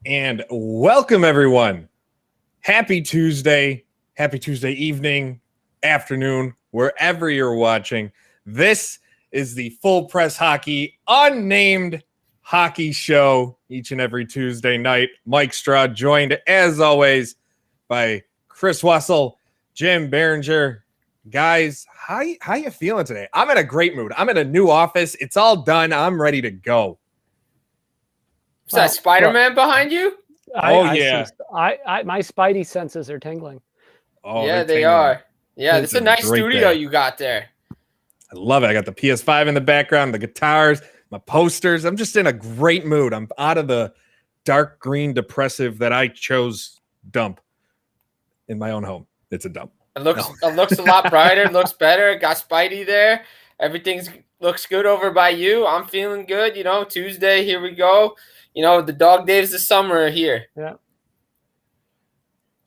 And welcome, everyone. Happy Tuesday evening, afternoon, wherever you're watching. This is the Full Press Hockey unnamed hockey show each and every Tuesday night. Mike Straw joined, as always, by Chris Wessel, Jim Behringer. Guys, how you feeling today? I'm in a great mood. I'm in a new office. It's all done. I'm ready to go. Is that Spider-Man behind you? Yeah. My spidey senses are tingling. Oh, yeah, they are. Yeah, this is a nice studio day. you got there. I love it. I got the PS5 in the background, the guitars, my posters. I'm just in a great mood. I'm out of the dark green depressive that I chose dump in my own home. It's a dump. It looks a lot brighter. It looks better. Got Spidey there. Everything looks good over by you. I'm feeling good. Tuesday, here we go. The dog days of summer are here. Yeah.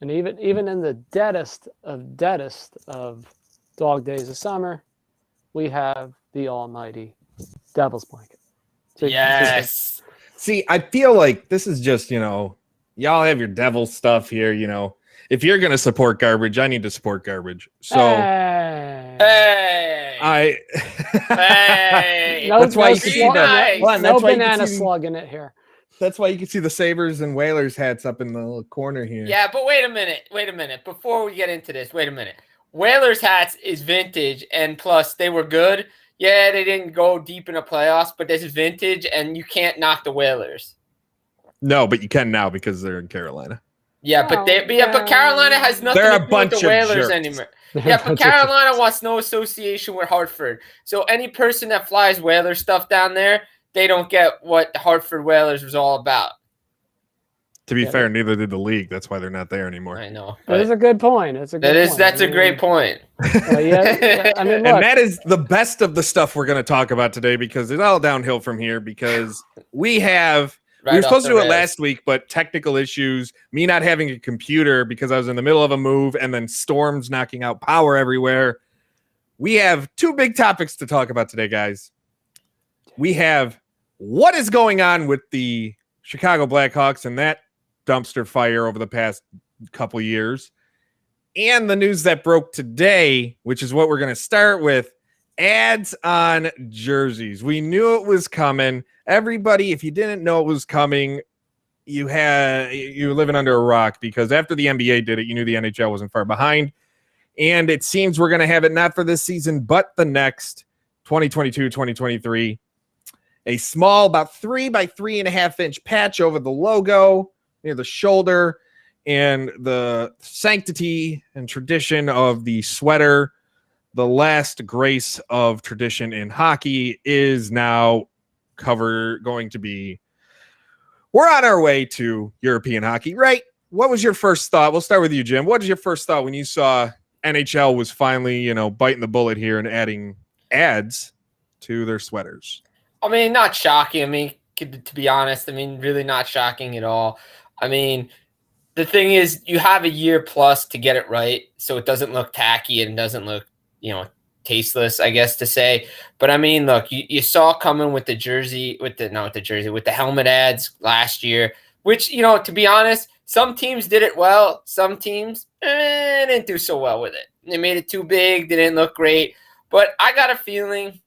And even in the deadest of dog days of summer, we have the almighty Devil's Blanket. So yes. See, I feel like this is just, y'all have your devil stuff here, If you're going to support garbage, I need to support garbage. So Hey. That's why you can see no banana slug in it here. That's why you can see the Sabres and Whalers hats up in the little corner here. Yeah, but wait a minute. Before we get into this, wait a minute. Whalers hats is vintage, and plus they were good. Yeah, they didn't go deep in the playoffs, but this is vintage, and you can't knock the Whalers. No, but you can now because they're in Carolina. Yeah, but Carolina has nothing to do with the Whalers anymore. Yeah, but Carolina wants no association with Hartford. So any person that flies Whaler stuff down there, they don't get what the Hartford Whalers was all about. To be fair, neither did the league. That's why they're not there anymore. I know. That is a good point. That's a great point. Yeah, I mean, look. And that is the best of the stuff we're going to talk about today because it's all downhill from here because we were supposed to do it last week, but technical issues, me not having a computer because I was in the middle of a move and then storms knocking out power everywhere. We have two big topics to talk about today, guys. We have what is going on with the Chicago Blackhawks and that dumpster fire over the past couple years, and the news that broke today, which is what we're going to start with, ads on jerseys. We knew it was coming. Everybody, if you didn't know it was coming, you were living under a rock because after the NBA did it, you knew the NHL wasn't far behind. And it seems we're going to have it not for this season, but the next 2022, 2023. A small, about 3 by 3.5 inch patch over the logo near the shoulder, and the sanctity and tradition of the sweater, the last grace of tradition in hockey, is now going to be. We're on our way to European hockey, right? What was your first thought? We'll start with you, Jim. What was your first thought when you saw NHL was finally, biting the bullet here and adding ads to their sweaters? I mean, not shocking. I mean, to be honest, really not shocking at all. I mean, the thing is, you have a year plus to get it right, so it doesn't look tacky and doesn't look, tasteless, I guess to say. But I mean, look, you saw coming with the helmet ads last year, which, to be honest, some teams did it well. Some teams didn't do so well with it. They made it too big. They didn't look great. But I got a feeling,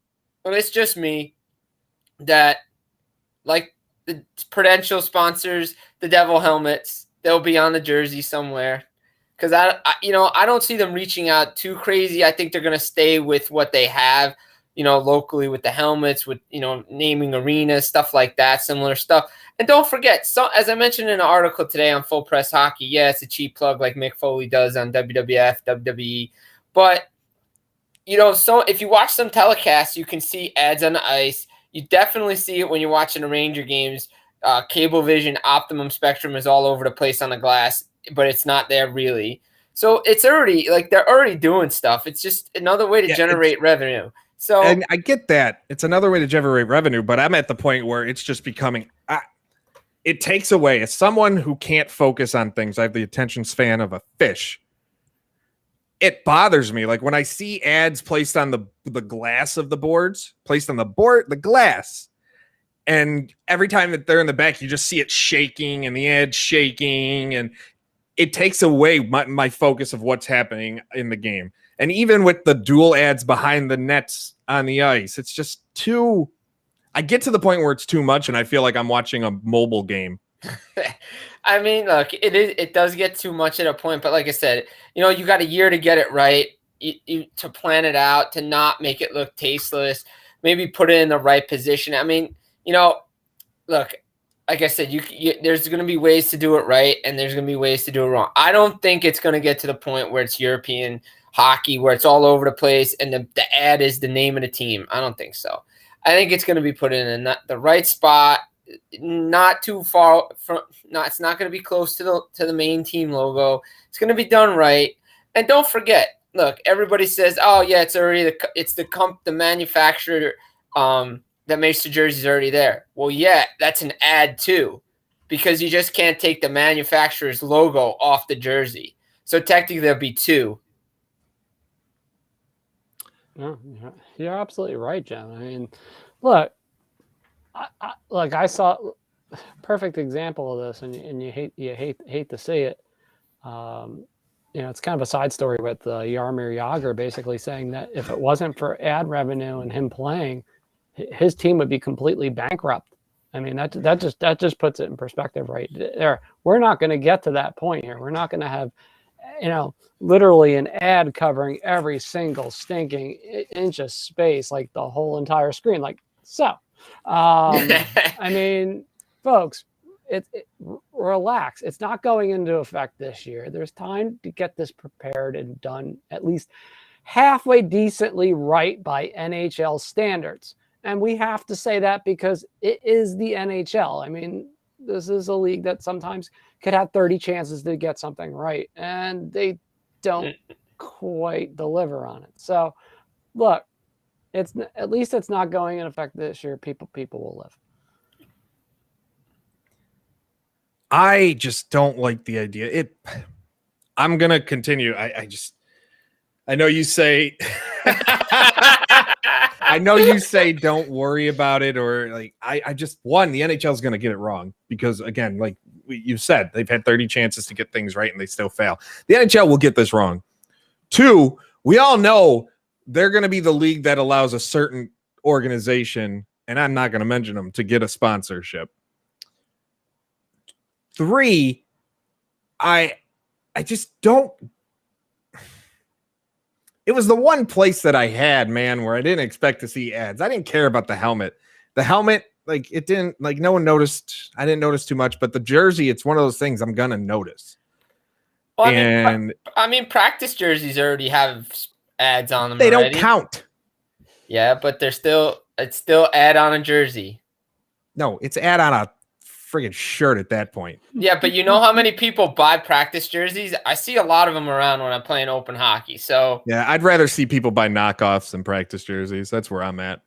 and it's just me, that like the Prudential sponsors the Devil helmets, they'll be on the jersey somewhere. Because I don't see them reaching out too crazy. I think they're going to stay with what they have, locally with the helmets, with naming arenas, stuff like that, similar stuff. And don't forget, so as I mentioned in an article today on Full Press Hockey, yeah, it's a cheap plug like Mick Foley does on WWF, WWE, but so if you watch some telecasts, you can see ads on the ice. You definitely see it when you're watching the Ranger games. Cablevision, Optimum Spectrum is all over the place on the glass, but it's not there really. So it's already they're already doing stuff. It's just another way to generate revenue. So, and I get that it's another way to generate revenue, but I'm at the point where it's just becoming. It takes away as someone who can't focus on things. I have the attention span of a fish. It bothers me. Like when I see ads placed on the glass of the boards, placed on the glass, And every time that they're in the back, you just see it shaking and the ad shaking, and it takes away my focus of what's happening in the game. And even with the dual ads behind the nets on the ice, it's just too. I get to the point where it's too much, and I feel like I'm watching a mobile game. I mean, look, it does get too much at a point, but like I said, you got a year to get it right, to plan it out, to not make it look tasteless, maybe put it in the right position. I mean, look, like I said, there's going to be ways to do it right, and there's going to be ways to do it wrong. I don't think it's going to get to the point where it's European hockey, where it's all over the place, and the ad is the name of the team. I don't think so. I think it's going to be put in the right spot, not too far from. It's not going to be close to the main team logo. It's going to be done right, and don't forget. Look, everybody says, "Oh yeah, it's already the manufacturer that makes the jerseys already there." Well, yeah, that's an ad too, because you just can't take the manufacturer's logo off the jersey. So technically, there'll be two. No, you're absolutely right, Jim. I mean, look, I saw a perfect example of this, and you hate to see it. It's kind of a side story with Jaromir Jagr basically saying that if it wasn't for ad revenue and him playing, his team would be completely bankrupt. I mean, that just puts it in perspective right there. We're not going to get to that point here. We're not going to have, literally an ad covering every single stinking inch of space, like the whole entire screen. Like, so, I mean, folks, relax. It's not going into effect this year. There's time to get this prepared and done at least halfway decently right by NHL standards. And we have to say that because it is the NHL. I mean, this is a league that sometimes could have 30 chances to get something right, and they don't quite deliver on it. So, look, at least it's not going in effect this year. People will live. I just don't like the idea. I'm gonna continue. I know you say I know you say don't worry about it, or like I just the NHL is gonna get it wrong because again, like you said, they've had 30 chances to get things right and they still fail. The NHL will get this wrong. 2, we all know they're gonna be the league that allows a certain organization, and I'm not gonna mention them, to get a sponsorship. 3, I just don't. It was the one place that I had, man, where I didn't expect to see ads. I didn't care about the helmet. The helmet, like, it didn't, like, no one noticed. I didn't notice too much, but the jersey, it's one of those things I'm going to notice. Well, I mean, practice jerseys already have ads on them. They don't count. Yeah, but it's still ad on a jersey. No, it's ad on a friggin' shirt at that point. Yeah, but you know how many people buy practice jerseys? I see a lot of them around when I'm playing open hockey. So yeah, I'd rather see people buy knockoffs than practice jerseys. That's where I'm at.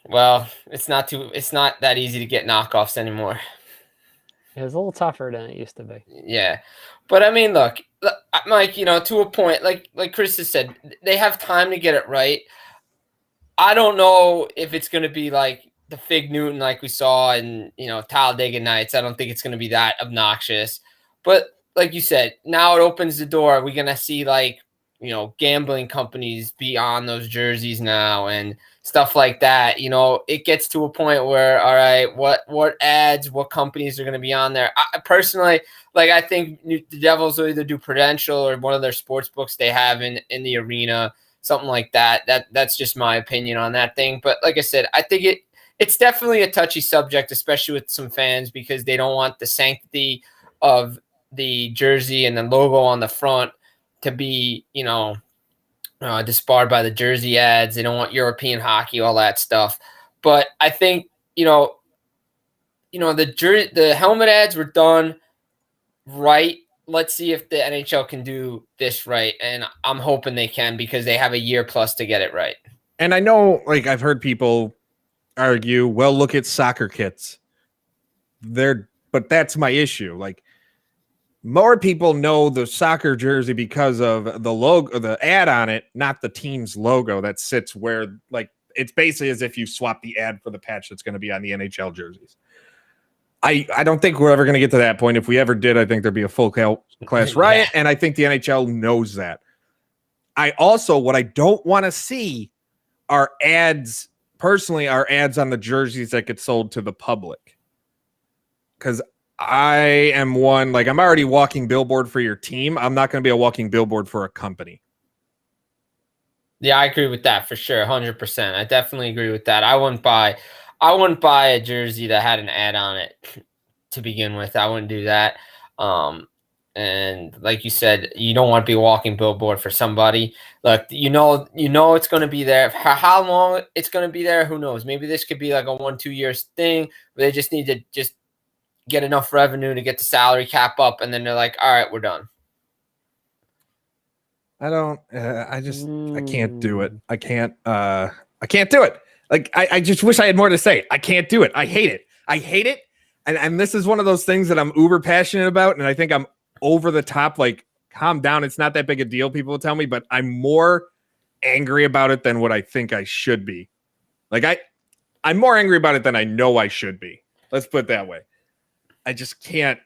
Well, it's not that easy to get knockoffs anymore. It's a little tougher than it used to be. Yeah. But I mean, look, Mike, to a point, like Chris has said, they have time to get it right. I don't know if it's going to be like the Fig Newton like we saw in, Talladega Nights. I don't think it's going to be that obnoxious. But like you said, now it opens the door. Are we going to see gambling companies be on those jerseys now and stuff like that? It gets to a point where, all right, what ads, what companies are going to be on there? I personally, I think the Devils will either do Prudential or one of their sports books they have in the arena, something like that. That's just my opinion on that thing. But like I said, I think it's definitely a touchy subject, especially with some fans, because they don't want the sanctity of the jersey and the logo on the front to be, disbarred by the jersey ads. They don't want European hockey, all that stuff. But I think, the helmet ads were done right. Let's see if the NHL can do this right. And I'm hoping they can, because they have a year plus to get it right. And I know, I've heard people argue, well, look at soccer kits. But that's my issue. More people know the soccer jersey because of the logo, the ad on it, not the team's logo that sits where, it's basically as if you swap the ad for the patch that's going to be on the NHL jerseys. I don't think we're ever going to get to that point. If we ever did, I think there'd be a full class riot, and I think the NHL knows that. What I don't want to see are ads. Personally, are ads on the jerseys that get sold to the public. Because I am one, like, I'm already walking billboard for your team. I'm not going to be a walking billboard for a company. Yeah, I agree with that for sure. 100%. I definitely agree with that. I wouldn't buy a jersey that had an ad on it to begin with. I wouldn't do that. And like you said, you don't want to be a walking billboard for somebody. Look, you know it's going to be there. How long it's going to be there, who knows? Maybe this could be like a 1-2 years thing where they just need to just get enough revenue to get the salary cap up, and then they're like, all right, we're done. I can't do it. I can't do it. Like, I just wish I had more to say. I can't do it. I hate it. And this is one of those things that I'm uber passionate about. And I think I'm over the top, like, calm down. It's not that big a deal. People will tell me, but I'm more angry about it than what I think I should be. Like, I'm more angry about it than I know I should be. Let's put it that way. I just can't.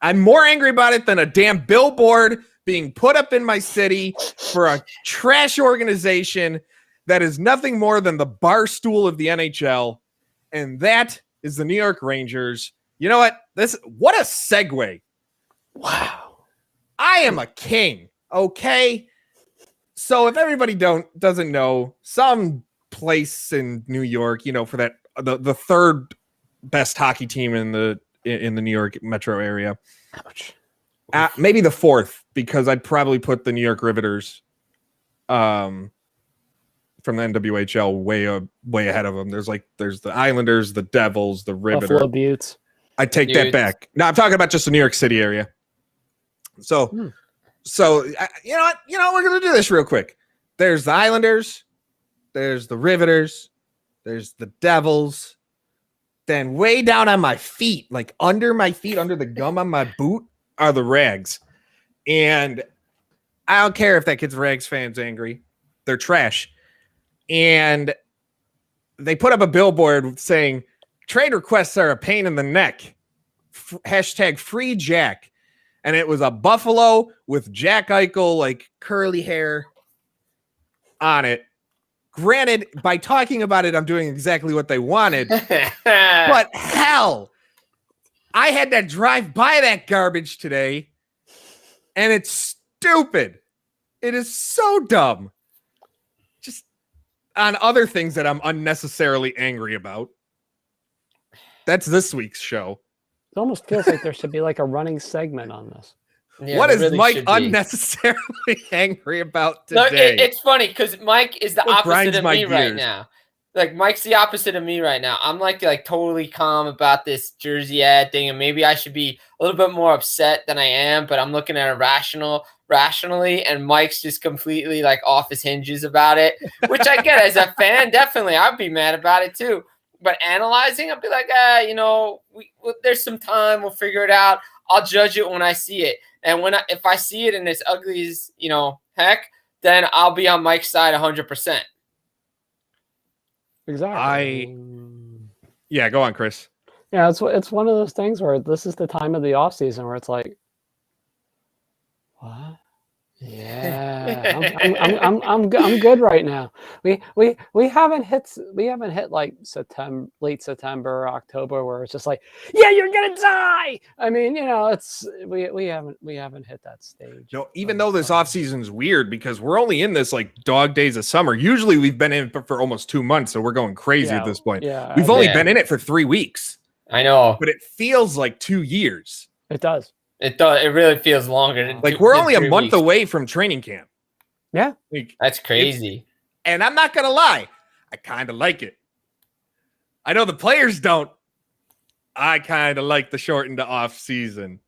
I'm more angry about it than a damn billboard being put up in my city for a trash organization that is nothing more than the bar stool of the NHL. And that is the New York Rangers. You know what? What a segue. Wow. I am a king. Okay. So if everybody doesn't know, some place in New York, for that, the third best hockey team in the New York metro area. Ouch. Maybe the fourth, because I'd probably put the New York Riveters from the NWHL way ahead of them. There's the Islanders, the Devils, the Riveters. Buffalo Buttes. I take that back. No, I'm talking about just the New York City area. So you know what? We're going to do this real quick. There's the Islanders. There's the Riveters. There's the Devils. Then way down on my feet, like under my feet, under the gum on my boot, are the Rags. And I don't care if that kid's Rags fans angry. They're trash. And they put up a billboard saying, trade requests are a pain in the neck. Hashtag free Jack. And it was a buffalo with Jack Eichel, like curly hair on it. Granted, by talking about it, I'm doing exactly what they wanted. But hell, I had to drive by that garbage today, and it's stupid. It is so dumb. Just on other things that I'm unnecessarily angry about. That's this week's show. It almost feels like there should be like a running segment on this. Yeah, what is really Mike unnecessarily angry about today? No, it's funny because Mike is the opposite of me right now. Like, Mike's the opposite of me right now. I'm like totally calm about this jersey ad thing, and maybe I should be a little bit more upset than I am, but I'm looking at it rationally, and Mike's just completely like off his hinges about it, which I get as a fan. Definitely, I'd be mad about it too. But analyzing, I'll be like, there's some time. We'll figure it out. I'll judge it when I see it. And if I see it and it's ugly as, heck, then I'll be on Mike's side 100%. Exactly. Yeah, go on, Chris. Yeah, it's one of those things where this is the time of the off season where it's like, what? Yeah, I'm good right now. We haven't hit like late September, October, where it's just like, yeah, you're gonna die. I mean, we haven't hit that stage. No, even though this off season's weird because we're only in this like dog days of summer. Usually we've been in for almost 2 months, so we're going crazy at this point. Yeah, we've only been in it for 3 weeks. I know, but it feels like 2 years. It does. It does. It really feels longer. Like we're only a month away from training camp. Yeah. That's crazy. And I'm not going to lie. I kind of like it. I know the players don't. I kind of like the shortened off season.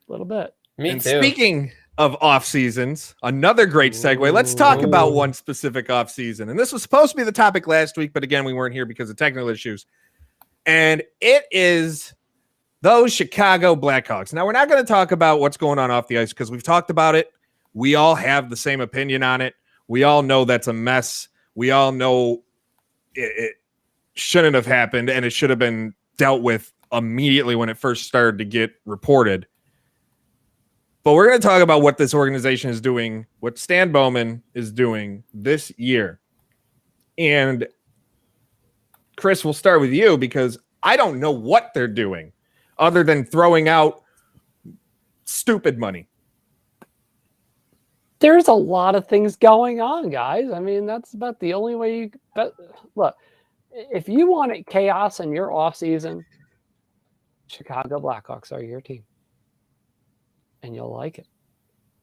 A little bit. Me and too. Speaking of off seasons, another great segue. Let's talk about one specific off season. And this was supposed to be the topic last week, but again, we weren't here because of technical issues. And it is those Chicago Blackhawks. Now, we're not going to talk about what's going on off the ice because we've talked about it. We all have the same opinion on it. We all know that's a mess. We all know it shouldn't have happened, and it should have been dealt with immediately when it first started to get reported. But we're going to talk about what this organization is doing, what Stan Bowman is doing this year. And Chris, we'll start with you because I don't know what they're doing other than throwing out stupid money. There's a lot of things going on, guys. I mean, that's about the only way you. But look, if you want chaos in your offseason, Chicago Blackhawks are your team, and you'll like it.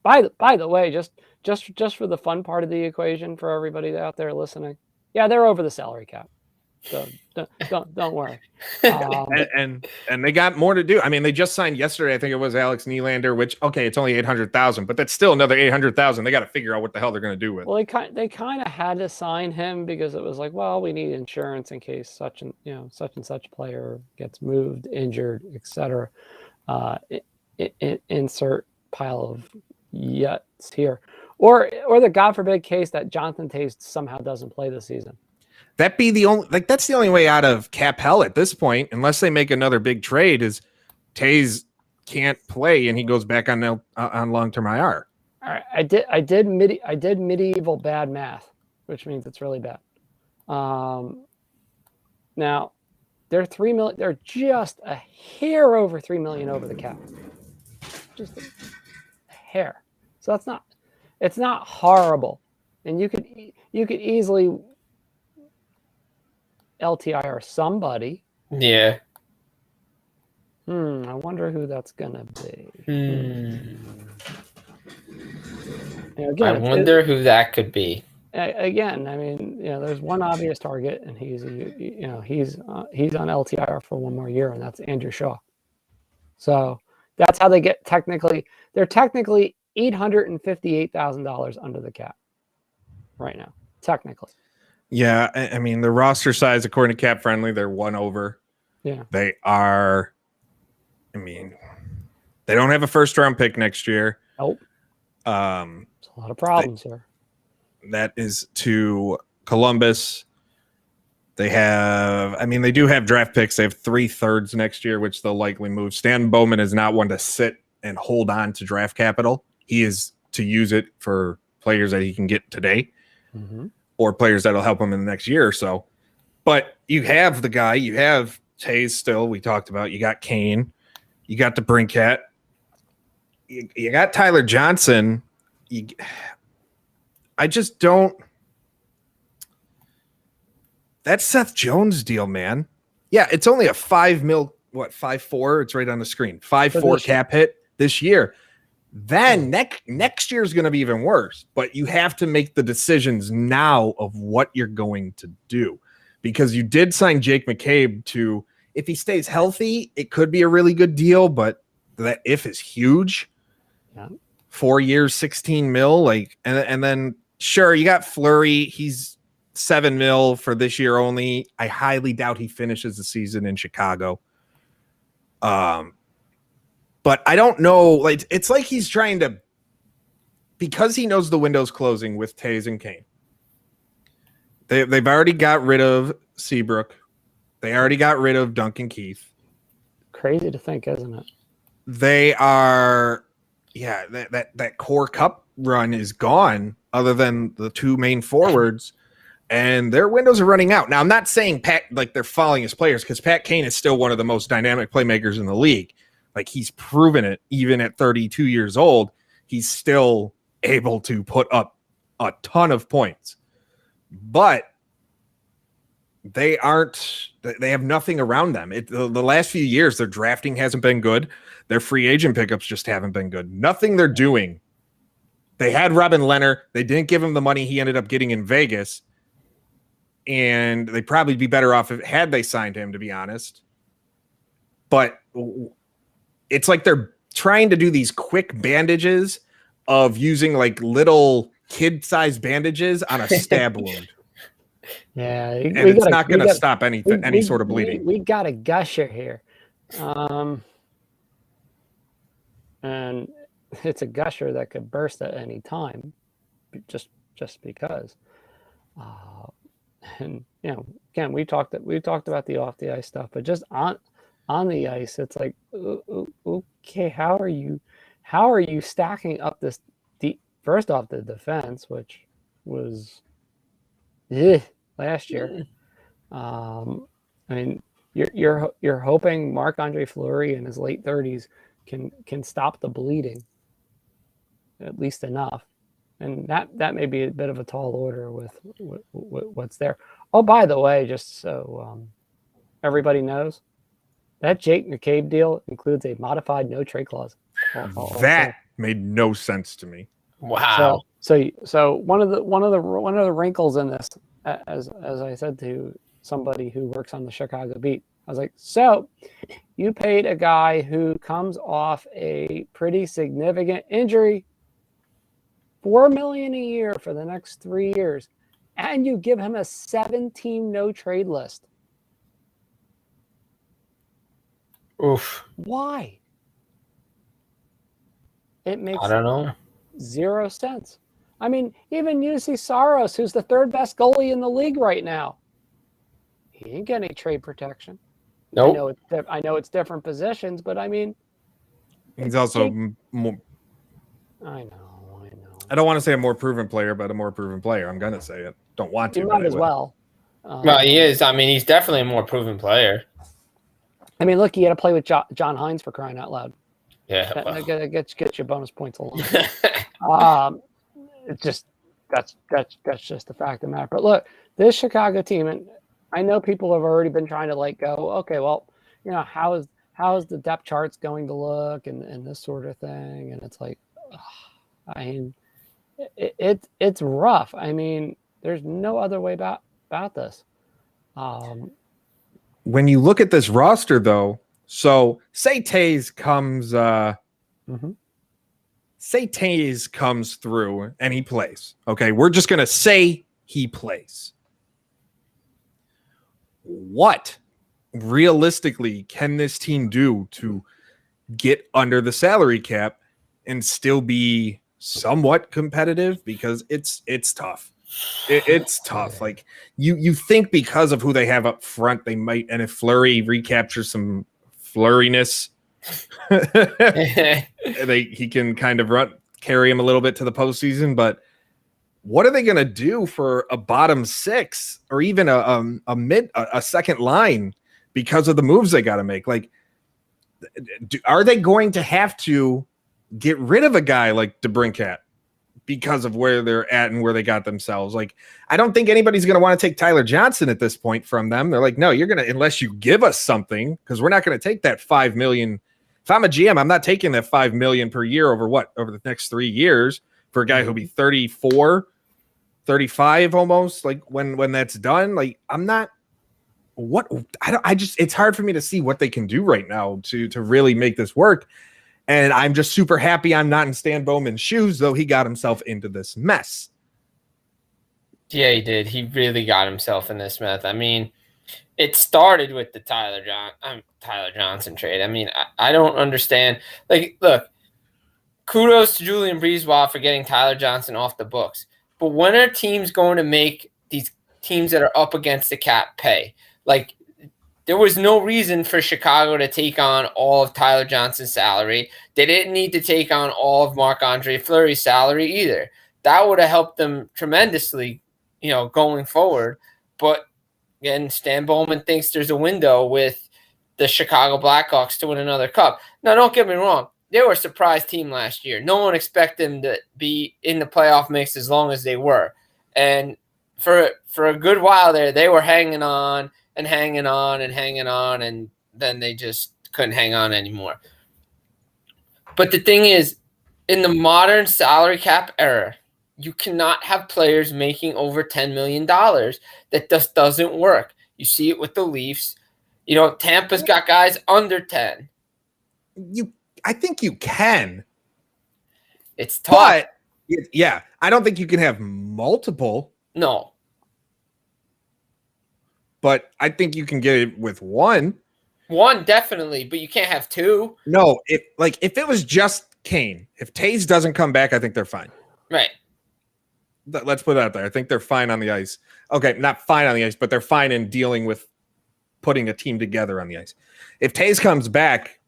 By the way, just for the fun part of the equation for everybody out there listening, yeah, they're over the salary cap. So don't worry. And they got more to do. I mean, they just signed yesterday. I think it was Alex Nylander, which it's only $800,000, but that's still another $800,000. They got to figure out what the hell they're going to do with. Well, they kind of had to sign him because it was like, well, we need insurance in case such and such player gets moved, injured, etc. Insert pile of yuts here, or the God forbid case that Jonathan Toews somehow doesn't play this season. That's the only way out of cap hell at this point, unless they make another big trade, is Toews can't play and he goes back on long-term IR. All right, I did medieval bad math, which means it's really bad. Now they're $3 million. They're just a hair over $3 million over the cap, just a hair. So it's not horrible, and you could easily LTIR somebody. Yeah. I wonder who that's gonna be. Again, I wonder who that could be. Again, I mean, there's one obvious target, and he's on LTIR for one more year, and that's Andrew Shaw. So that's how they get they're technically $858,000 under the cap right now, technically. Yeah, I mean, the roster size, according to Cap Friendly, they're one over. Yeah. They are, they don't have a first-round pick next year. Nope. There's a lot of problems here. That is to Columbus. They do have draft picks. They have 3/3 next year, which they'll likely move. Stan Bowman is not one to sit and hold on to draft capital. He is to use it for players that he can get today. Mm-hmm. Or players that'll help him in the next year or so. But you have the guy, you have Toews still, we talked about. You got Kane, you got the Brinkat, you got Tyler Johnson. I just don't. That's Seth Jones' deal, man. Yeah, it's only a 5 mil, 5.4? It's right on the screen. 5.4 cap hit this year. Then next year is going to be even worse, but you have to make the decisions now of what you're going to do, because you did sign Jake McCabe to, if he stays healthy, it could be a really good deal, but that if is huge. Yeah. 4 years, 16 mil, and then sure, you got Fleury. He's 7 mil for this year only. I highly doubt he finishes the season in Chicago. But I don't know. It's like he's trying to, because he knows the window's closing with Toews and Kane. They've already got rid of Seabrook. They already got rid of Duncan Keith. Crazy to think, isn't it? They are, that core cup run is gone, other than the two main forwards, and their windows are running out. Now, I'm not saying they're falling as players, because Pat Kane is still one of the most dynamic playmakers in the league. He's proven it, even at 32 years old, he's still able to put up a ton of points. But they have nothing around them. The last few years, their drafting hasn't been good. Their free agent pickups just haven't been good. Nothing they're doing. They had Robin Leonard. They didn't give him the money he ended up getting in Vegas. And they'd probably be better off had they signed him, to be honest. But it's like they're trying to do these quick bandages of using little kid-sized bandages on a stab wound. Yeah, and it's not going to stop any sort of bleeding. We got a gusher here, and it's a gusher that could burst at any time, just because. And again, we talked about the off the ice stuff, but just on the ice, it's like, okay, how are you stacking up this first off the defense, which was last year. I mean, you're hoping Marc-Andre Fleury in his late 30s can stop the bleeding at least enough, and that may be a bit of a tall order with what's there. Oh, by the way, just so everybody knows, that Jake McCabe deal includes a modified no trade clause. That made no sense to me. Wow. So one of the wrinkles in this, as I said to somebody who works on the Chicago beat, I was like, so you paid a guy who comes off a pretty significant injury $4 million a year for the next 3 years, and you give him a 7-team no trade list. Oof. Why? It makes I don't know. 0 sense. I mean, even UC Saros, who's the 3rd best goalie in the league right now, he didn't get any trade protection. Nope. I know it's different positions, but I mean, he's also more. I know. I don't want to say a more proven player, but a more proven player. I'm gonna say it. Don't want to. You might as well. Well, he is. I mean, he's definitely a more proven player. I mean, look, he had to play with John Hines, for crying out loud. Yeah, that gets you bonus points along. It's just that's just the fact of the matter. But look, this Chicago team, and I know people have already been trying to go, okay, well, how is the depth charts going to look and this sort of thing, and it's like, I mean, it's rough. I mean, there's no other way about this. When you look at this roster, though, so say Taves comes. Say Taves comes through and he plays. Okay, we're just going to say he plays. What realistically can this team do to get under the salary cap and still be somewhat competitive? Because it's tough. It's tough. Like you think because of who they have up front, they might, and if Fleury recaptures some Fleuriness, he can kind of carry him a little bit to the postseason. But what are they going to do for a bottom 6 or even a second line because of the moves they got to make? Like, are they going to have to get rid of a guy like DeBrincat because of where they're at and where they got themselves? Like, I don't think anybody's going to want to take Tyler Johnson at this point from them. They're like, no, you're going to, unless you give us something, because we're not going to take that $5 million. If I'm a GM, I'm not taking that $5 million per year over the next 3 years for a guy who'll be 34, 35 almost. Like when that's done, like I'm not. It's hard for me to see what they can do right now to really make this work. And I'm just super happy I'm not in Stan Bowman's shoes, though he got himself into this mess. Yeah, he did. He really got himself in this mess. I mean, it started with the Tyler Johnson trade. I mean, I don't understand. Like, look, kudos to Julian Breezewell for getting Tyler Johnson off the books. But when are teams going to make these teams that are up against the cap pay? Like, there was no reason for Chicago to take on all of Tyler Johnson's salary. They didn't need to take on all of Marc-Andre Fleury's salary either. That would have helped them tremendously, going forward. But again, Stan Bowman thinks there's a window with the Chicago Blackhawks to win another cup. Now, don't get me wrong. They were a surprise team last year. No one expected them to be in the playoff mix as long as they were. And for a good while there, they were hanging on, and then they just couldn't hang on anymore. But the thing is, in the modern salary cap era, you cannot have players making over $10 million. That just doesn't work. You see it with the Leafs. Tampa's got guys under 10. I think you can. It's tough. But, yeah, I don't think you can have multiple. No. But I think you can get it with one. One, definitely, but you can't have two. No, if it was just Kane, if Taves doesn't come back, I think they're fine. Right. let's put it out there. I think they're fine on the ice. Okay, not fine on the ice, but they're fine in dealing with putting a team together on the ice. If Taves comes back,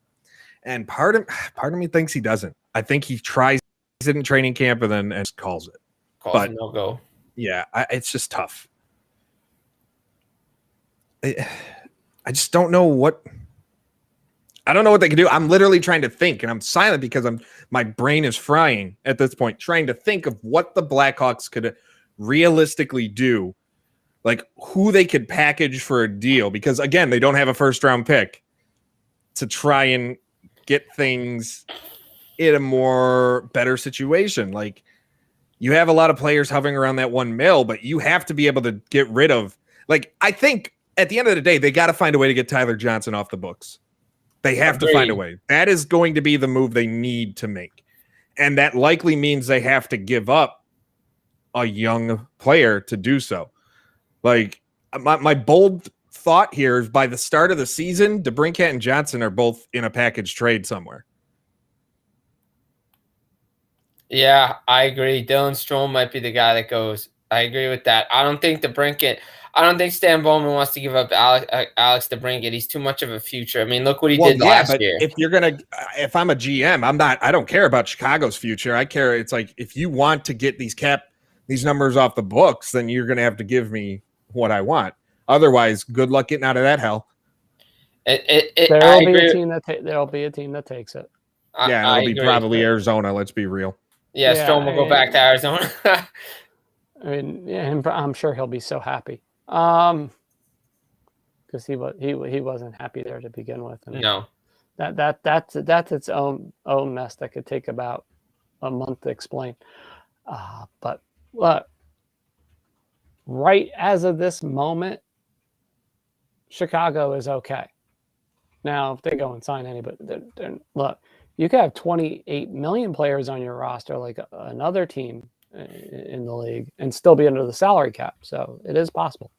and part of me thinks he doesn't. I think he tries it in training camp and then and calls it. But no go. Yeah, it's just tough. I just don't know what. I don't know what they can do. I'm literally trying to think, and I'm silent because my brain is frying at this point, trying to think of what the Blackhawks could realistically do, like who they could package for a deal. Because again, they don't have a first-round pick to try and get things in a more better situation. Like you have a lot of players hovering around that $1 million, but you have to be able to get rid of. Like I think at the end of the day, they got to find a way to get Tyler Johnson off the books. They have to find a way. That is going to be the move they need to make. And that likely means they have to give up a young player to do so. Like my bold thought here is by the start of the season, DeBrincat and Johnson are both in a package trade somewhere. Yeah, I agree. Dylan Strome might be the guy that goes. I agree with that. I don't think Stan Bowman wants to give up Alex DeBrincat. He's too much of a future. I mean, look what he did last year. If I'm a GM, I don't care about Chicago's future. I care. It's like, if you want to get these numbers off the books, then you're going to have to give me what I want. Otherwise, good luck getting out of that hell. There'll be a team that takes it. It'll be probably Arizona. Let's be real. Yeah, Strome will go back to Arizona. I mean, yeah, I'm sure he'll be so happy. Because he wasn't happy there to begin with. And no, that's its own mess that could take about a month to explain. But look, right as of this moment, Chicago is okay. Now, if they go and sign anybody, look, you could have 28 million players on your roster, like another team in the league, and still be under the salary cap. So it is possible.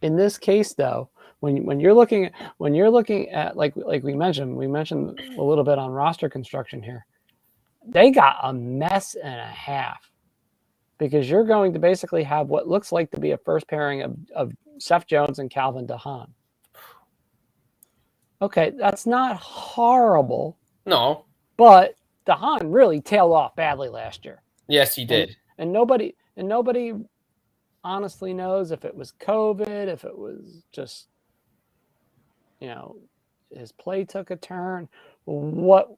In this case, though, when you're looking at like we mentioned a little bit on roster construction here, they got a mess and a half, because you're going to basically have what looks like to be a first pairing of Seth Jones and Calvin DeHaan. Okay, that's not horrible. No. But DeHaan really tailed off badly last year. Yes, he did. And nobody honestly knows if it was COVID, if it was just, his play took a turn, what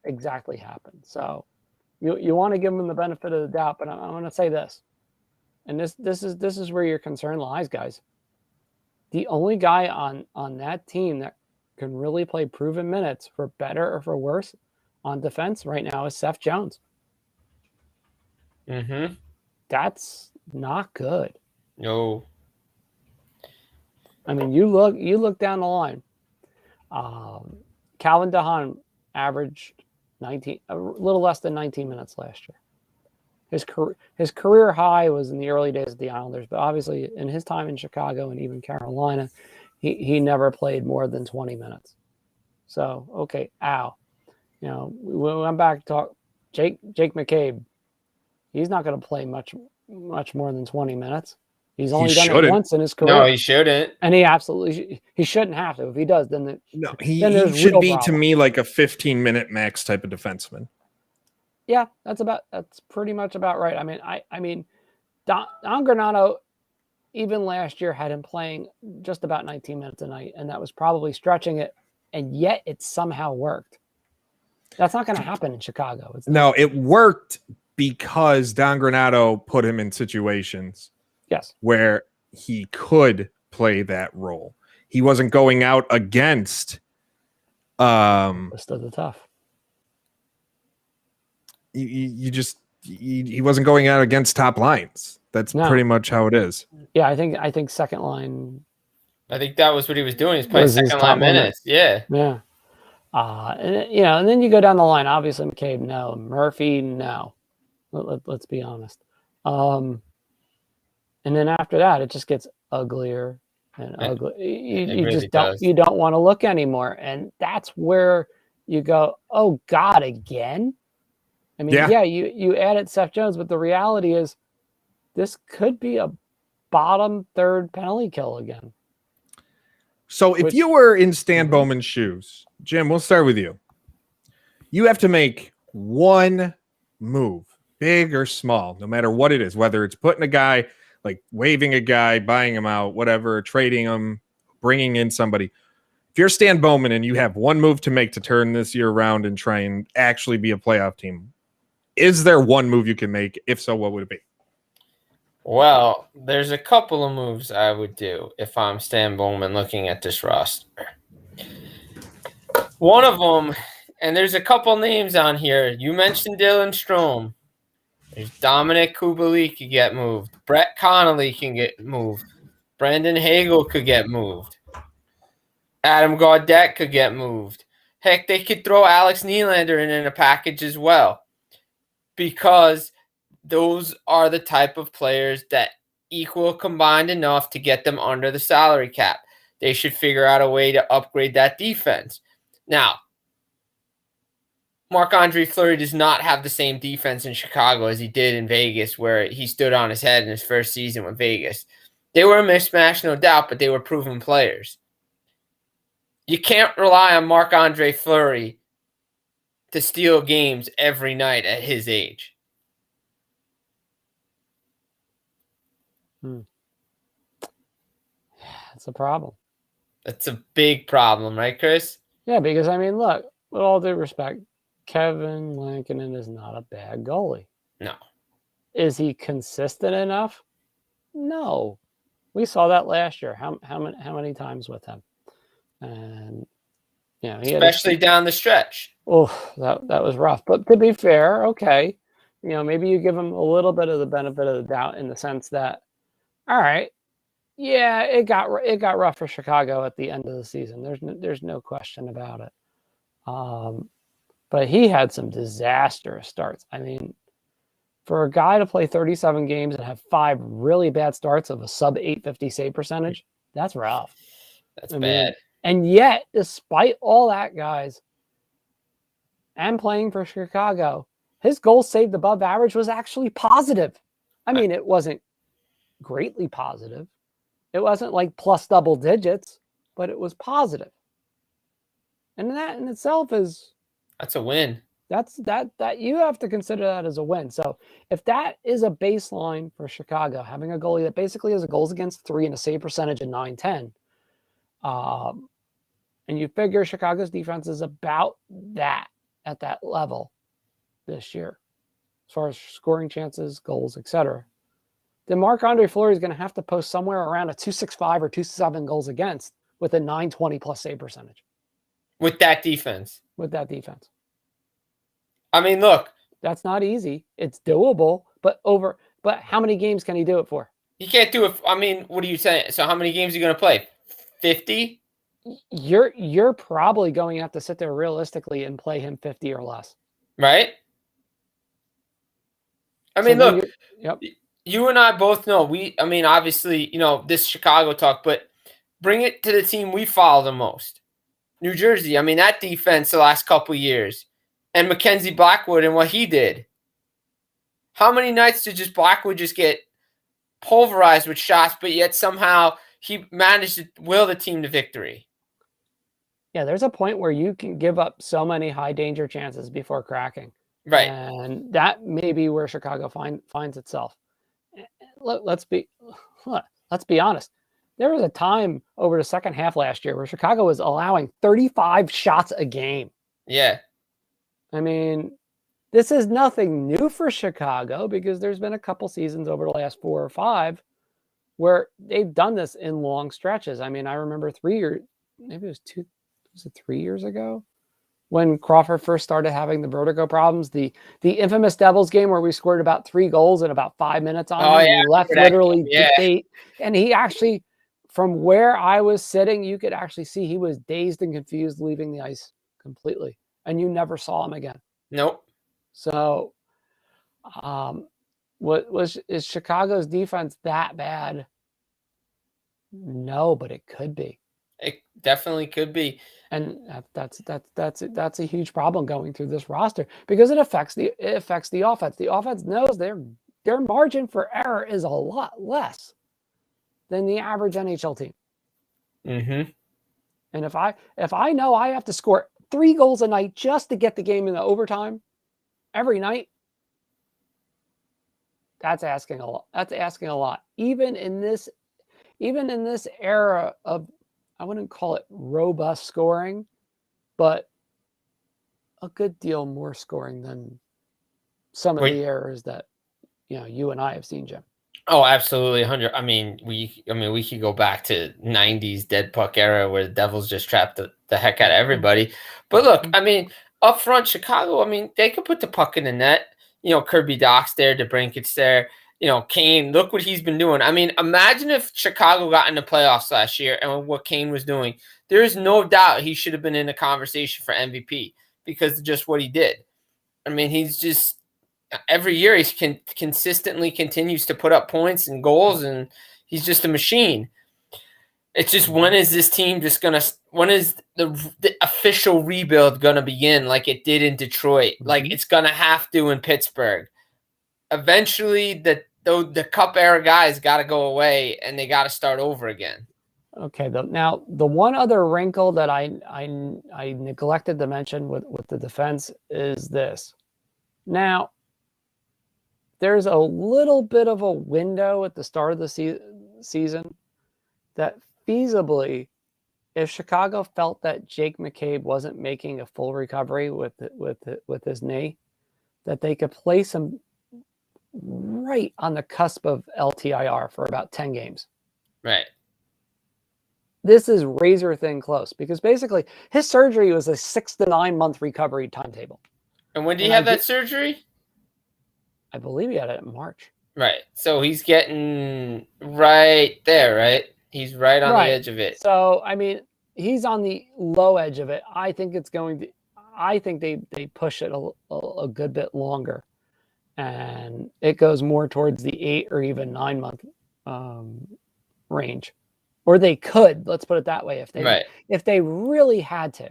exactly happened. So you want to give him the benefit of the doubt, but I'm going to say this. And this is where your concern lies, guys. The only guy on that team that can really play proven minutes for better or for worse on defense right now is Seth Jones. Mm-hmm. That's not good. No. I mean, you look down the line. Calvin DeHaan averaged a little less than 19 minutes last year. His career high was in the early days of the Islanders, but obviously in his time in Chicago and even Carolina, he never played more than 20 minutes. So, okay, we went back to talk Jake McCabe. He's not going to play much more than 20 minutes. He's only done it once in his career. No, he shouldn't. And he shouldn't have to. If he does, then he should be, to me, like a 15-minute max type of defenseman. Yeah, that's pretty much about right. I mean, Don Granato, even last year, had him playing just about 19 minutes a night, and that was probably stretching it, and yet it somehow worked. That's not going to happen in Chicago. No, it worked because Don Granato put him in situations where he could play that role. He wasn't going out against Most of the tough. He wasn't going out against top lines. That's pretty much how it is. Yeah, I think second line. I think that was what he was doing. He's playing second line minutes. Yeah. Yeah. And then you go down the line. Obviously, McCabe, no. Murphy, no. Let's be honest. And then after that, it just gets uglier and ugly. You don't want to look anymore, and that's where you go, oh God, again. I mean, you added Seth Jones, but the reality is this could be a bottom third penalty kill again. So if you were in Stan Bowman's shoes, Jim, we'll start with you. You have to make one move, big or small, no matter what it is, whether it's putting a guy, like waiving a guy, buying him out, whatever, trading him, bringing in somebody. If you're Stan Bowman and you have one move to make to turn this year around and try and actually be a playoff team, is there one move you can make? If so, what would it be? Well, there's a couple of moves I would do if I'm Stan Bowman looking at this roster. One of them, and there's a couple names on here. You mentioned Dylan Strome. There's Dominic Kubalik could get moved. Brett Connolly can get moved. Brendan Hagel could get moved. Adam Gaudette could get moved. Heck, they could throw Alex Nylander in a package as well, because those are the type of players that equal combined enough to get them under the salary cap. They should figure out a way to upgrade that defense. Now, Marc-Andre Fleury does not have the same defense in Chicago as he did in Vegas, where he stood on his head in his first season with Vegas. They were a mismatch, no doubt, but they were proven players. You can't rely on Marc-Andre Fleury to steal games every night at his age. That's a problem. That's a big problem, right, Chris? Yeah, because, I mean, look, with all due respect, Kevin Lankinen is not a bad goalie. No. Is he consistent enough? No. We saw that last year. How many times with him? And especially down the stretch. Oh, that was rough. But to be fair, okay, maybe you give him a little bit of the benefit of the doubt in the sense that, all right, yeah, it got rough for Chicago at the end of the season. There's no question about it. But he had some disastrous starts. I mean, for a guy to play 37 games and have 5 really bad starts of a sub 850 save percentage, that's rough. That's bad. And yet, despite all that, guys, and playing for Chicago, his goals saved above average was actually positive. I mean, it wasn't greatly positive. It wasn't like plus double digits, but it was positive. And that in itself that's a win. That you have to consider that as a win. So if that is a baseline for Chicago, having a goalie that basically has a goals against 3 and a save percentage of 910, and you figure Chicago's defense is about that at that level this year, as far as scoring chances, goals, etc., then Marc-Andre Fleury is going to have to post somewhere around a 265 or 267 goals against with a 920 plus save percentage. With that defense. I mean, look. That's not easy. It's doable, but how many games can he do it for? He can't do it. I mean, what are you saying? So how many games are you going to play? 50? You're probably going to have to sit there realistically and play him 50 or less. Right? I mean, look. Yep. You and I both know obviously, this Chicago talk, but bring it to the team we follow the most. New Jersey. I mean, that defense the last couple of years. And Mackenzie Blackwood and what he did. How many nights did Blackwood just get pulverized with shots, but yet somehow he managed to will the team to victory? Yeah, there's a point where you can give up so many high danger chances before cracking. Right. And that may be where Chicago finds itself. Let's be honest. There was a time over the second half last year where Chicago was allowing 35 shots a game. Yeah. I mean, this is nothing new for Chicago because there's been a couple seasons over the last 4 or 5 where they've done this in long stretches. I mean, I remember 3 years, maybe it was 3 years ago when Crawford first started having the vertigo problems, the infamous Devils game where we scored about 3 goals in about 5 minutes on him. Yeah, he left literally dictate. And he actually, from where I was sitting, you could actually see he was dazed and confused leaving the ice completely. And you never saw him again. Nope. So is Chicago's defense that bad? No, but it could be. definitely could be. And that's a huge problem going through this roster because it affects the offense. The offense knows their margin for error is a lot less than the average NHL team. Mm-hmm. And if I know I have to score 3 goals a night just to get the game in the overtime every night, that's asking a lot. That's asking a lot. Even in this era of, I wouldn't call it robust scoring, but a good deal more scoring than some of the errors that you and I have seen, Jim. Oh, absolutely, 100. I mean, we could go back to '90s dead puck era where the Devils just trapped the heck out of everybody. But look, I mean, up front, Chicago, I mean, they could put the puck in the net. Kirby Dach's there, DeBrincat's there. Kane, look what he's been doing. I mean, imagine if Chicago got in the playoffs last year and what Kane was doing. There is no doubt he should have been in the conversation for MVP because of just what he did. I mean, he's just every year he consistently continues to put up points and goals, and he's just a machine. It's just when is this team when is the official rebuild gonna begin like it did in Detroit? Like it's gonna have to in Pittsburgh. Eventually, the Cup era guys got to go away and they got to start over again. Okay. Now the one other wrinkle that I neglected to mention with the defense is this. Now, there's a little bit of a window at the start of the season that feasibly, if Chicago felt that Jake McCabe wasn't making a full recovery with his knee, that they could place him right on the cusp of LTIR for about 10 games. Right. This is razor thin close because basically his surgery was a 6 to 9 month recovery timetable. And when did he have that surgery? I believe he had it in March. Right. So he's getting right there, right? He's right on the edge of it. So, I mean, he's on the low edge of it. I think they push it a good bit longer. And it goes more towards the 8 or even 9 month range. Or they could, let's put it that way, if they really had to.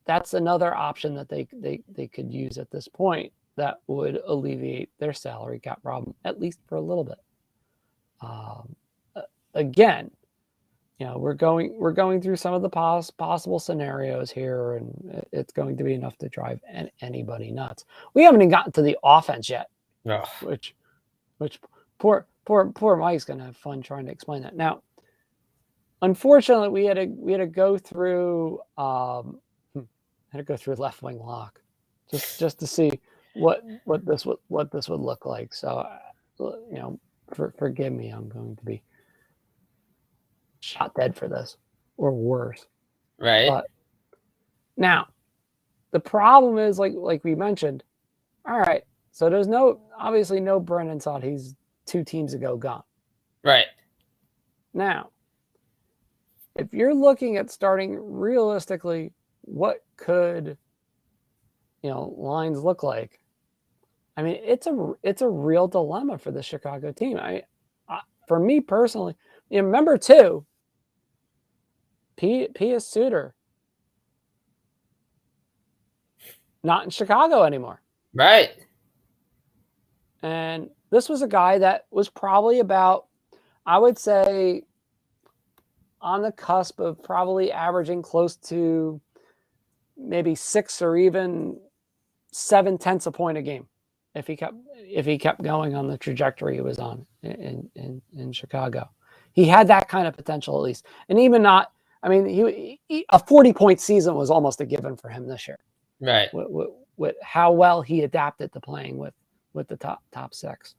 That's another option that they could use at this point that would alleviate their salary cap problem, at least for a little bit. Again, we're going through some of the possible scenarios here, and it's going to be enough to drive anybody nuts. We haven't even gotten to the offense yet, which poor Mike's gonna have fun trying to explain that. Now, unfortunately, we had to go through left wing lock just to see what this would look like. So, forgive me, I'm going to be shot dead for this or worse. Right. But now the problem is like we mentioned, all right, so there's obviously no Brennan Saad. He's 2 teams ago gone. Right. Now, if you're looking at starting realistically, what could lines look like? I mean, it's a real dilemma for the Chicago team. For me personally, remember too, P.S. Suter not in Chicago anymore. Right. And this was a guy that was probably about, I would say, on the cusp of probably averaging close to maybe 6 or even 7/10 a point a game if he kept going on the trajectory he was on in Chicago. He had that kind of potential at least. And even not, I mean, he a 40-point season was almost a given for him this year. Right. With how well he adapted to playing with the top 6.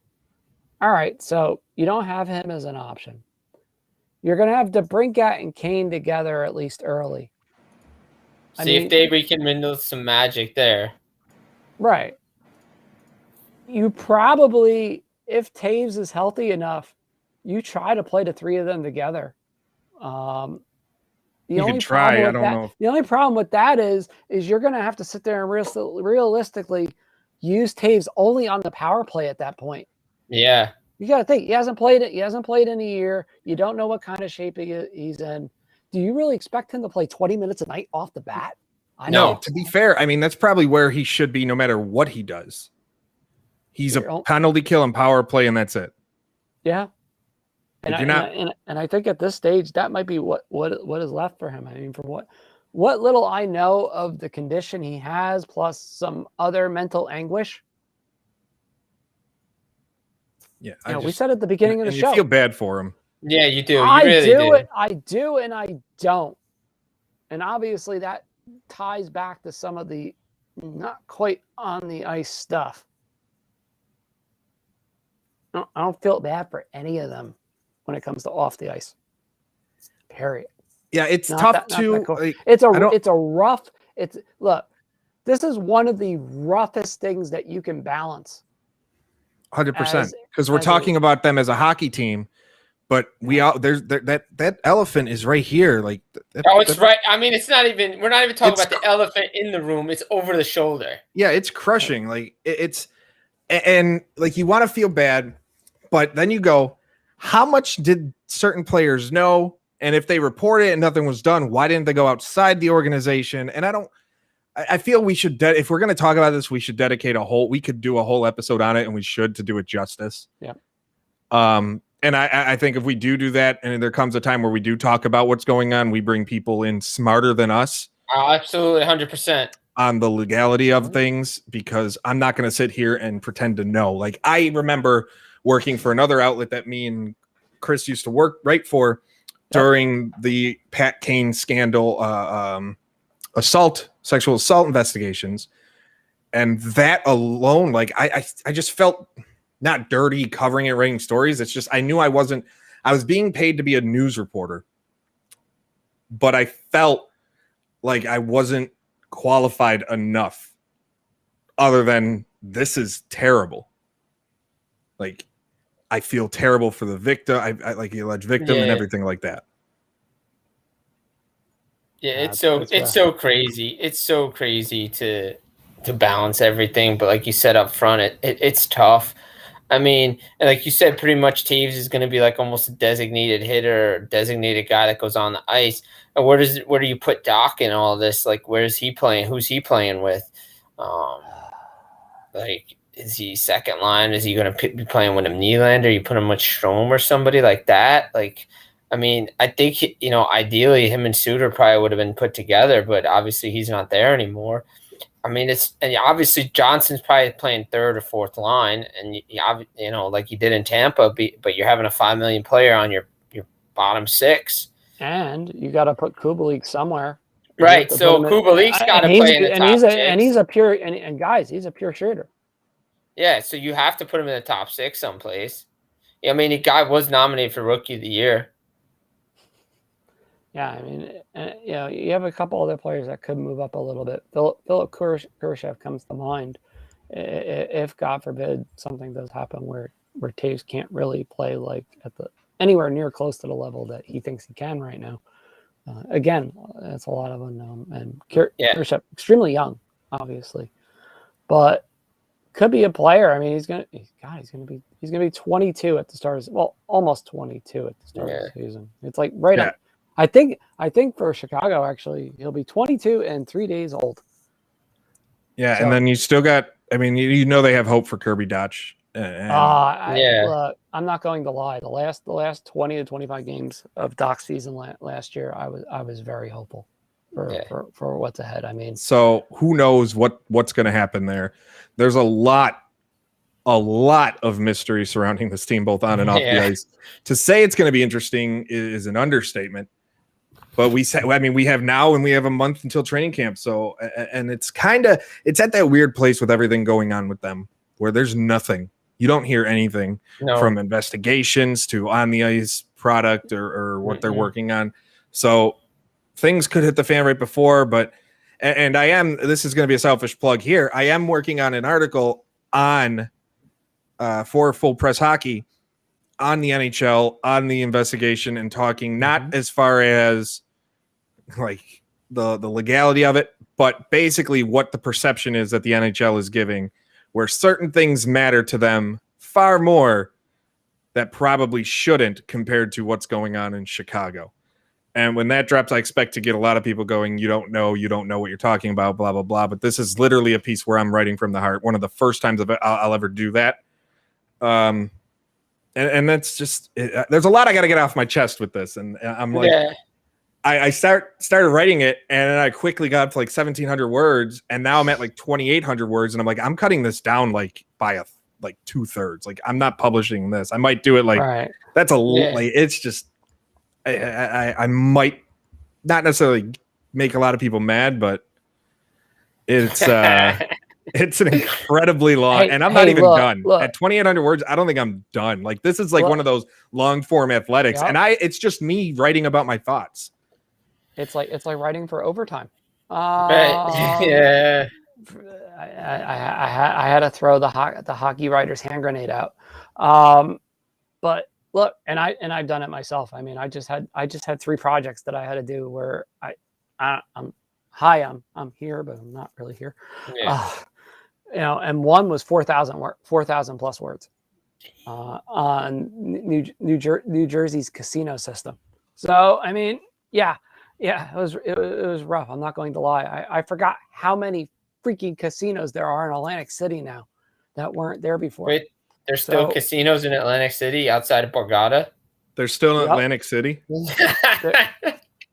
All right, so you don't have him as an option. You're going to have DeBrincat and Kane together at least early. If they rekindle some magic there. Right. You probably, if Taves is healthy enough, you try to play the 3 of them together. You can try. I don't know. The only problem with that is you're going to have to sit there and realistically use Taves only on the power play at that point. Yeah. You got to think he hasn't played in a year. You don't know what kind of shape he's in. do you really expect him to play 20 minutes a night off the bat? No, to be fair, I mean, that's probably where he should be no matter what he does. He's a penalty kill and power play, and that's it. Yeah. And I think at this stage, that might be what is left for him. I mean, for what little I know of the condition he has, plus some other mental anguish. Yeah. We said at the beginning of the show. You feel bad for him. Yeah, you do. I do, and I don't. And obviously that ties back to some of the not quite on the ice stuff. I don't feel bad for any of them when it comes to off the ice. Period. Yeah, it's tough to. Look, this is one of the roughest things that you can balance. 100%, because we're talking about them as a hockey team. But that elephant is right here. Like, it's right. I mean, we're not even talking about the elephant in the room. It's over the shoulder. Yeah, it's crushing. Like and like you want to feel bad, but then you go, how much did certain players know? And if they report it and nothing was done, why didn't they go outside the organization? And I feel we should, if we're going to talk about this, we should dedicate we could do a whole episode on it, and we should, to do it justice. Yeah. And I think if we do that, and there comes a time where we do talk about what's going on, we bring people in smarter than us. Absolutely, 100%. On the legality of things, because I'm not going to sit here and pretend to know. Like, I remember working for another outlet that me and Chris used to write for during the Pat Kane scandal, sexual assault investigations. And that alone, like, I just felt not dirty covering it, writing stories. It's just, I knew I was being paid to be a news reporter, but I felt like I wasn't qualified enough, other than this is terrible. Like, I feel terrible for the victim. I like the alleged victim and everything like that. Yeah, it's so crazy. It's so crazy to balance everything. But like you said up front, it's tough. I mean, and like you said, pretty much Taves is going to be like almost a designated hitter, or designated guy that goes on the ice. And where do you put Doc in all this? Like, where is he playing? Who's he playing with? Like, is he second line? Is he going to be playing with him Nylander? You put him with Strome or somebody like that? Like, I mean, I think, ideally him and Suter probably would have been put together, but obviously he's not there anymore. I mean, and obviously Johnson's probably playing third or fourth line, and like you did in Tampa, but you're having a $5 million player on your bottom six, and you got to put Kubalik somewhere, right? So Kubalik's got to play in the top six, and he's a pure guys, he's a pure shooter. Yeah, so you have to put him in the top six someplace. I mean, the guy was nominated for Rookie of the Year. Yeah, I mean, you have a couple other players that could move up a little bit. Philip Kurashev comes to mind. If God forbid something does happen where Taves can't really play like anywhere near close to the level that he thinks he can right now. Again, that's a lot of unknown. And Kurashev, extremely young, obviously, but could be a player. I mean, he's gonna be 22 at the start of almost 22 at the start of the season. It's like right up. I think for Chicago, actually, he'll be 22 and 3 days old. Yeah, so, and then you still got. I mean, they have hope for Kirby Dach. Look, I'm not going to lie. The last 20 to 25 games of Doc's season last year, I was very hopeful for what's ahead. I mean, so who knows what's going to happen there? There's a lot of mystery surrounding this team, both on and off the ice. To say it's going to be interesting is an understatement. But we have now, and we have a month until training camp. So, and it's at that weird place with everything going on with them, where there's nothing. You don't hear anything from investigations to on the ice product or what they're working on. So things could hit the fan right before, but, and this is going to be a selfish plug here. I am working on an article on for Full Press Hockey on the NHL, on the investigation, and talking not as far as like the legality of it, but basically what the perception is that the NHL is giving, where certain things matter to them far more that probably shouldn't compared to what's going on in Chicago. And when that drops, I expect to get a lot of people going, you don't know what you're talking about, blah, blah, blah. But this is literally a piece where I'm writing from the heart. One of the first times I'll ever do that. And that's just, there's a lot I got to get off my chest with this. And I'm like, I started writing it, and then I quickly got up to like 1,700 words. And now I'm at like 2,800 words. And I'm like, I'm cutting this down like by like 2/3. Like, I'm not publishing this. I might do it like, that's like, it's just, I might not necessarily make a lot of people mad, but it's it's an incredibly long, and I'm not even done. At 2,800 words, I don't think I'm done. Like, this is like one of those long form athletics, and it's just me writing about my thoughts. It's like writing for overtime. Yeah. I had to throw the hockey writer's hand grenade out. But look, and I've done it myself. I mean, I just had 3 projects that I had to do where I'm here, but I'm not really here. Yeah. And one was 4,000 plus words on New Jersey's casino system. So I mean, yeah, it was rough. I'm not going to lie. I forgot how many freaking casinos there are in Atlantic City now that weren't there before. Wait, there's still casinos in Atlantic City outside of Borgata? There's still in Atlantic City?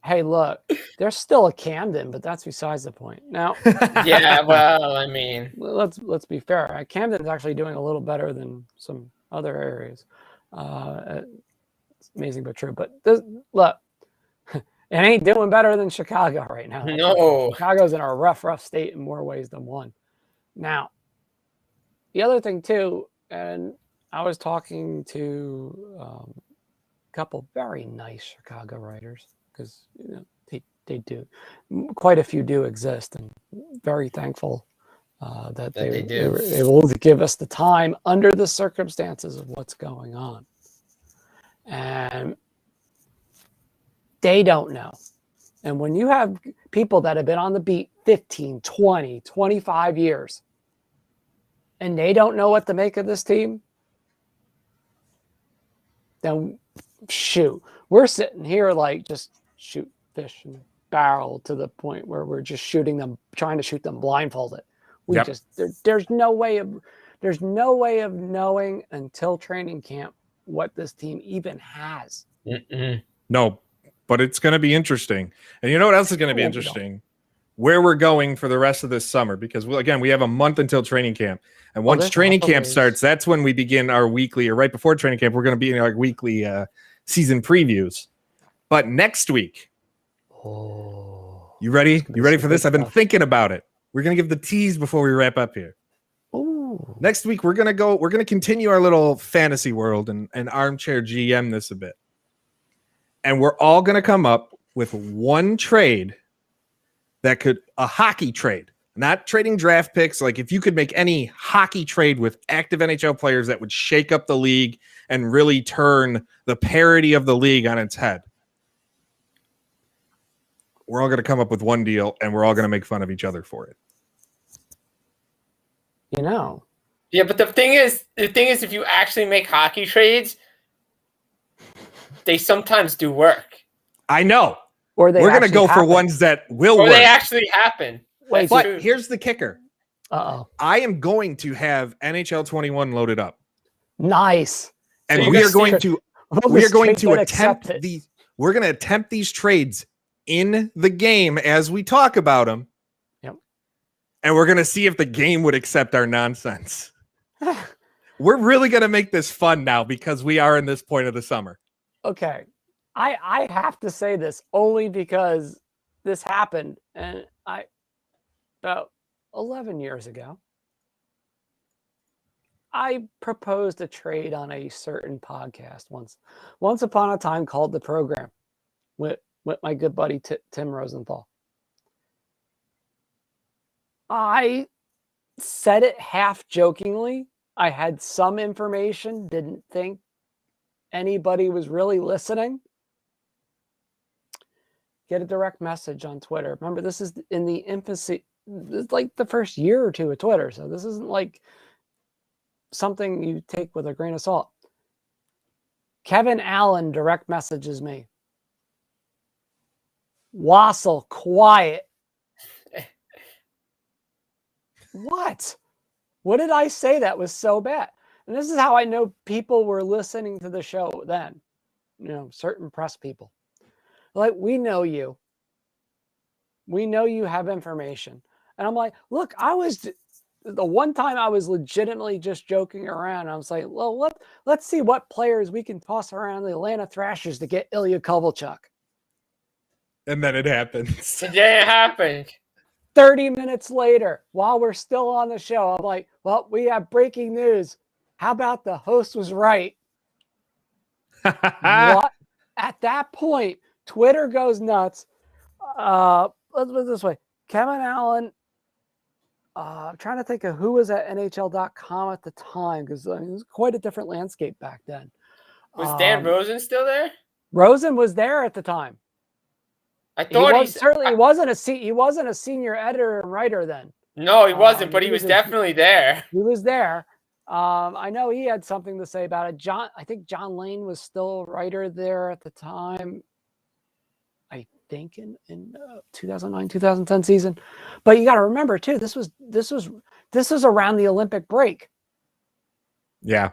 Hey, look, there's still a Camden, but that's besides the point. Now, yeah, well, I mean, let's be fair. Camden's actually doing a little better than some other areas. It's amazing but true. But look, it ain't doing better than Chicago right now. No, Chicago's in a rough state in more ways than one. Now, the other thing too, and I was talking to a couple very nice Chicago writers, because they do, quite a few do exist, and very thankful that they were able to give us the time under the circumstances of what's going on. And they don't know. And when you have people that have been on the beat 15, 20, 25 years, and they don't know what to make of this team, then shoot, we're sitting here like just shoot fish in a barrel to the point where we're just trying to shoot them blindfolded. There's no way of knowing until training camp what this team even has. No, but it's going to be interesting. And you know what else is going to be interesting? Where we're going for the rest of this summer, because we have a month until training camp. And once training camp starts, that's when we begin our weekly, or right before training camp, we're going to be in our weekly season previews. But next week, you ready? You ready for this? I've been thinking about it. We're going to give the tease before we wrap up here. Ooh. Next week, we're going to continue our little fantasy world and armchair GM this a bit. And we're all going to come up with one trade a hockey trade, not trading draft picks. Like, if you could make any hockey trade with active NHL players that would shake up the league and really turn the parity of the league on its head. We're all going to come up with one deal, and we're all going to make fun of each other for it. Yeah, but the thing is, if you actually make hockey trades, they sometimes do work. I know. Or we're going to go for ones that will work. Or they actually happen. Wait, but here's the kicker. Uh-oh. I am going to have NHL 21 loaded up. Nice. And so we are going to attempt these. We're going to attempt these trades in the game as we talk about them. Yep. And we're going to see if the game would accept our nonsense. We're really going to make this fun now, because we are in this point of the summer. Okay. I have to say this only because this happened, and about 11 years ago, I proposed a trade on a certain podcast once upon a time, called The Program, with my good buddy Tim Rosenthal. I said it half jokingly. I had some information, didn't think anybody was really listening. Get a direct message on Twitter. Remember, this is in the infancy. It's like the first year or two of Twitter. So this isn't like something you take with a grain of salt. Kevin Allen direct messages me. Wassel, quiet. What? What did I say that was so bad? And this is how I know people were listening to the show then. Certain press people. Like, we know you. We know you have information. And I'm like, look, the one time I was legitimately just joking around. I was like, well, let's see what players we can toss around the Atlanta Thrashers to get Ilya Kovalchuk. And then it happens. Yeah, it happened. 30 minutes later, while we're still on the show, I'm like, well, we have breaking news. How about the host was right? What? At that point, Twitter goes nuts. Let's put it this way. Kevin Allen, I'm trying to think of who was at NHL.com at the time, because it was quite a different landscape back then. Was Dan Rosen still there? Rosen was there at the time. I thought he wasn't a senior editor and writer then. No, he wasn't, but he was definitely there. He was there. I know he had something to say about it. I think John Lane was still a writer there at the time. I think in 2009, 2010 season. But you got to remember too, this was around the Olympic break. Yeah.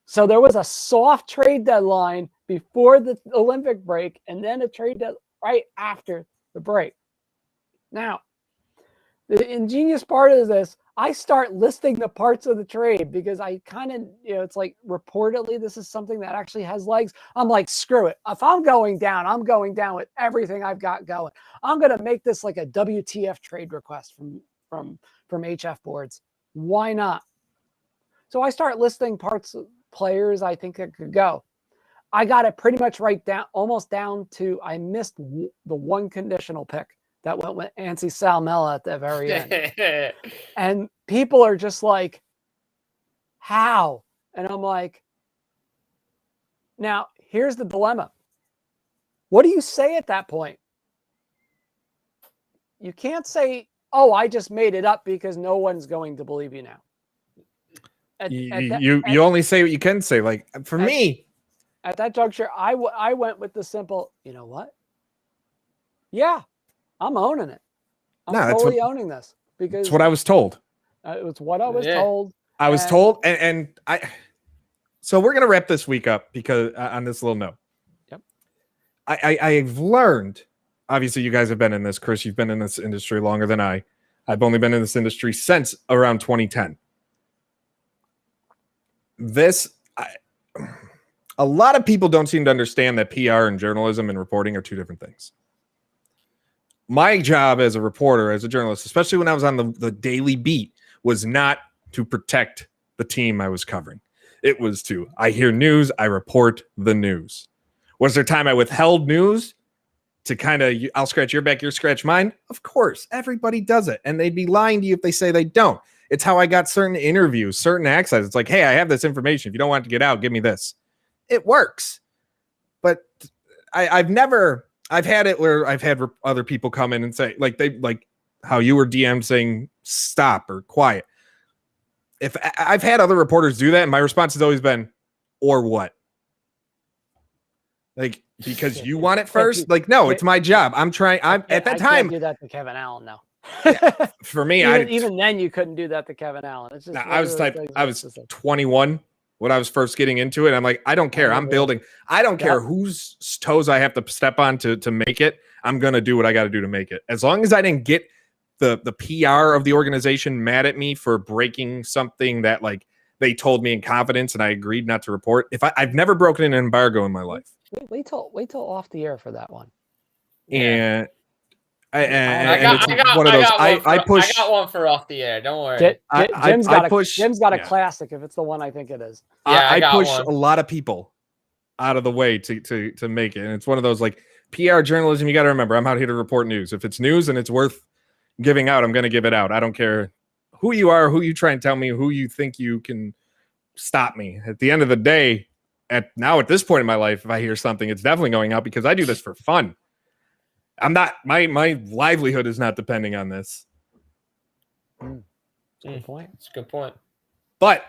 So there was a soft trade deadline before the Olympic break, and then a trade deadline right after the break. Now, the ingenious part of this, I start listing the parts of the trade because I kind of, it's like reportedly this is something that actually has legs. I'm like, screw it. If I'm going down, I'm going down with everything I've got going. I'm going to make this like a WTF trade request from HF boards. Why not? So I start listing parts of players I think that could go. I got it pretty much right down, almost down to, I missed the one conditional pick that went with Ansi Salmela at the very end. And people are just like, how? And I'm like, now here's the dilemma. What do you say at that point? You can't say, oh, I just made it up, because no one's going to believe you now. You only say what you can say. Like, for me, at that juncture, I went with the simple, you know what? Yeah, I'm owning it. I'm totally owning this, because it's what I was told. It was what I was told. I was told, and I. So we're gonna wrap this week up because on this little note. Yep. I've learned. Obviously, you guys have been in this. Chris, you've been in this industry longer than I. I've only been in this industry since around 2010. A lot of people don't seem to understand that PR and journalism and reporting are two different things. My job as a reporter, as a journalist, especially when I was on the daily beat, was not to protect the team I was covering. It was I hear news, I report the news. Was there time I withheld news to kind of, I'll scratch your back, you scratch mine? Of course, everybody does it. And they'd be lying to you if they say they don't. It's how I got certain interviews, certain access. It's like, hey, I have this information. If you don't want it to get out, give me this. It works. But I've had it where I've had other people come in and say, like how you were DM'd saying stop or quiet. If I've had other reporters do that, and my response has always been, or what? Like, because you want it first? Like, no, it's my job. At that time. I can't do that to Kevin Allen, no. Yeah, for me, even then you couldn't do that to Kevin Allen. It's just I was 21 when I was first getting into it. I'm like, I don't care. I'm building. I don't care whose toes I have to step on to make it. I'm gonna do what I got to do to make it. As long as I didn't get the PR of the organization mad at me for breaking something that like they told me in confidence and I agreed not to report. I've never broken an embargo in my life. Wait till off the air for that one. And I got one for off the air. Don't worry. Jim's got a classic if it's the one I think it is. Yeah, I push a lot of people out of the way to make it. And it's one of those like PR journalism. You got to remember, I'm out here to report news. If it's news and it's worth giving out, I'm going to give it out. I don't care who you are, who you try and tell me, who you think you can stop me. At the end of the day, at this point in my life, if I hear something, it's definitely going out because I do this for fun. I'm not, my livelihood is not depending on this. Good point. It's a good point. But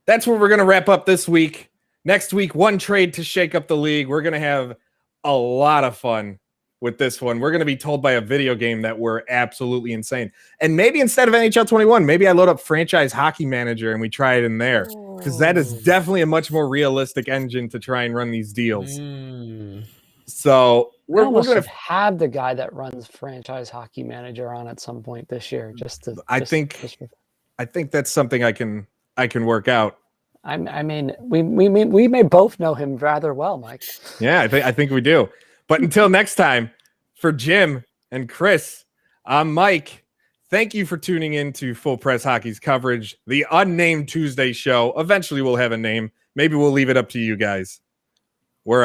that's where we're going to wrap up this week. Next week, one trade to shake up the league. We're going to have a lot of fun with this one. We're going to be told by a video game that we're absolutely insane. And maybe instead of NHL 21, maybe I load up Franchise Hockey Manager and we try it in there, because that is definitely a much more realistic engine to try and run these deals. So we're going to have the guy that runs Franchise Hockey Manager on at some point this year. I think that's something I can work out. I mean, we may both know him rather well, Mike. Yeah, I think we do. But until next time, for Jim and Chris, I'm Mike. Thank you for tuning in to Full Press Hockey's coverage, the Unnamed Tuesday show. Eventually, we'll have a name. Maybe we'll leave it up to you guys.